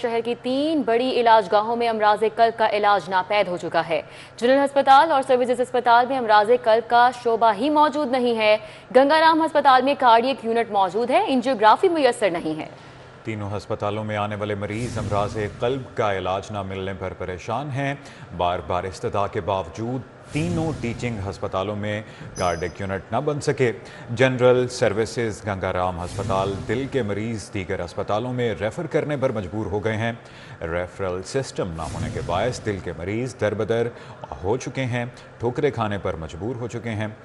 शहर की 3 बड़ी इलाजगाहों में अमराज कल्ब का इलाज नापैद हो चुका है। जनरल अस्पताल और सर्विसेज अस्पताल में अमराज कल्ब का शोबा ही मौजूद नहीं है। गंगाराम अस्पताल में कार्डियक यूनिट मौजूद है, एंजियोग्राफी मुयस्सर नहीं है। तीनों अस्पतालों में आने वाले मरीज अमराज कल्ब का इलाज न मिलने पर परेशान हैं। बार बार इस्तदा के बावजूद तीनों टीचिंग अस्पतालों में कार्डियक यूनिट न बन सके। जनरल सर्विसेज गंगाराम अस्पताल दिल के मरीज दीगर अस्पतालों में रेफर करने पर मजबूर हो गए हैं। रेफरल सिस्टम न होने के बायस दिल के मरीज दरबदर हो चुके हैं, ठोकरे खाने पर मजबूर हो चुके हैं।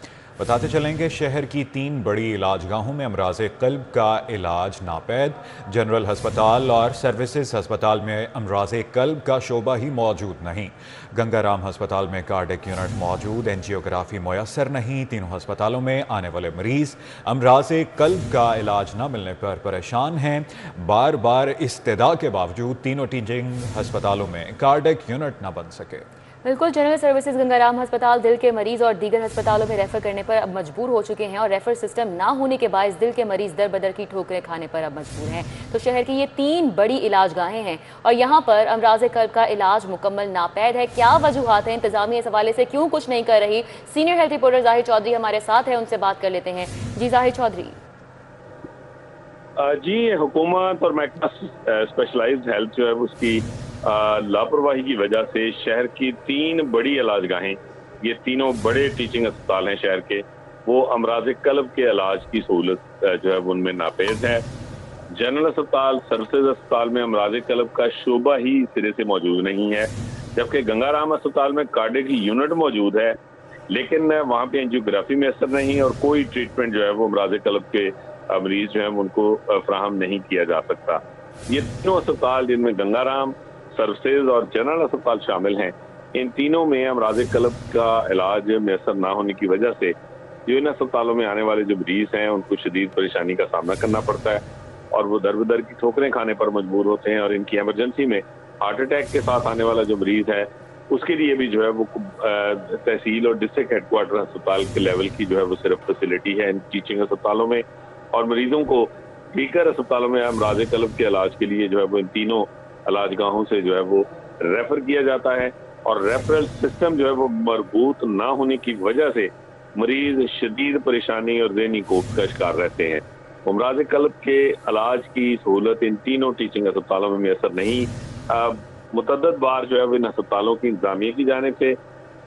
बताते चलेंगे, शहर की 3 बड़ी इलाजगाहों में अमराज कल्ब का इलाज नापैद। जनरल अस्पताल और सर्विसेज अस्पताल में अमराज कल्ब का शोबा ही मौजूद नहीं। गंगाराम अस्पताल में कार्डियक यूनिट मौजूद, एंजियोग्राफी मुयस्सर नहीं। तीनों अस्पतालों में आने वाले मरीज अमराज कल्ब का इलाज न मिलने पर परेशान हैं। बार बार इस्तदा के बावजूद तीनों टीचिंग अस्पतालों में कार्डियक यूनिट न बन सके। बिल्कुल, जनरल सर्विसेज गंगाराम अस्पताल दिल के मरीज और दीगर अस्पतालों में रेफर करने पर अब मजबूर हो चुके हैं और रेफर सिस्टम ना होने के बायस दिल के मरीज दर बदर की ठोकरें खाने पर अब मजबूर हैं। तो शहर की ये 3 बड़ी इलाजगाहें हैं और यहाँ पर अमराज कल्ब का इलाज मुकम्मल नापैद है। क्या वजूहात हैं, इंतजामिया इस हवाले से क्यों कुछ नहीं कर रही? सीनियर हेल्थ रिपोर्टर जाहिर चौधरी हमारे साथ है, उनसे बात कर लेते हैं। जी जाहिर चौधरी। जी, हुकूमत और महकमा स्पेशलाइज्ड हेल्थ जो है उसकी लापरवाही की वजह से शहर की 3 बड़ी इलाजगाहें, ये तीनों बड़े टीचिंग अस्पताल हैं शहर के, वो अमराज कल्ब के इलाज की सहूलत जो है उनमें नापेज है। जनरल अस्पताल, सर्विसेज अस्पताल में अमराज कल्ब का शोबा ही सिरे से मौजूद नहीं है, जबकि गंगाराम अस्पताल में कार्डियक युनिट मौजूद है, लेकिन वहाँ पे एंजियोग्राफी में असर नहीं और कोई ट्रीटमेंट जो है वो अमराज कल्ब के मरीज जो है उनको फ्राहम नहीं किया जा सकता। ये तीनों अस्पताल, जिनमें गंगाराम, सर्विसेज और जनरल अस्पताल शामिल हैं, इन तीनों में अमराज कल्ब का इलाज मैसर ना होने की वजह से जो इन अस्पतालों में आने वाले जो मरीज हैं उनको शदीद परेशानी का सामना करना पड़ता है और वो दर बदर की ठोकरें खाने पर मजबूर होते हैं। और इनकी इमरजेंसी में हार्ट अटैक के साथ आने वाला जो मरीज है उसके लिए भी जो है वो तहसील और डिस्ट्रिक्ट हेडक्वार्टर अस्पताल के लेवल की जो है वो सिर्फ फैसिलिटी है इन टीचिंग अस्पतालों में, और मरीजों को दीगर अस्पतालों में अमराज कल्ब के इलाज के लिए जो है वो इन तीनों इलाजगाहों से जो है वो रेफर किया जाता है। और रेफरल सिस्टम जो है वो मरबूत ना होने की वजह से मरीज शदीद परेशानी और ज़हनी कोफ का शिकार रहते हैं। अमराज कल्ब के इलाज की सहूलत इन तीनों टीचिंग अस्पतालों में मैसर नहीं। मुतअद्दिद बार जो है वो इन अस्पतालों की इंतजामिया की जानिब से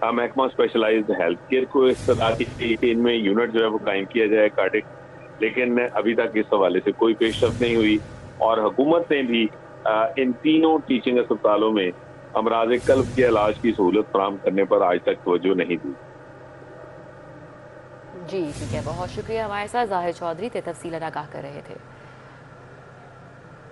महकमा स्पेशलाइज्ड हेल्थ केयर को इस तरह की इनमें यूनिट जो है वो कायम किया जाए कार्डियक, लेकिन अभी तक इस हवाले से कोई पेशरफ नहीं हुई और हुकूमत ने भी इन तीनों टीचिंग अस्पतालों में अमराज कल्ब के इलाज की सहूलत फराहम करने पर आज तक तवज्जो नहीं दी। जी ठीक है, बहुत शुक्रिया, हमारे साथ जाहिर चौधरी थे तफसीलन आगाह कर रहे थे।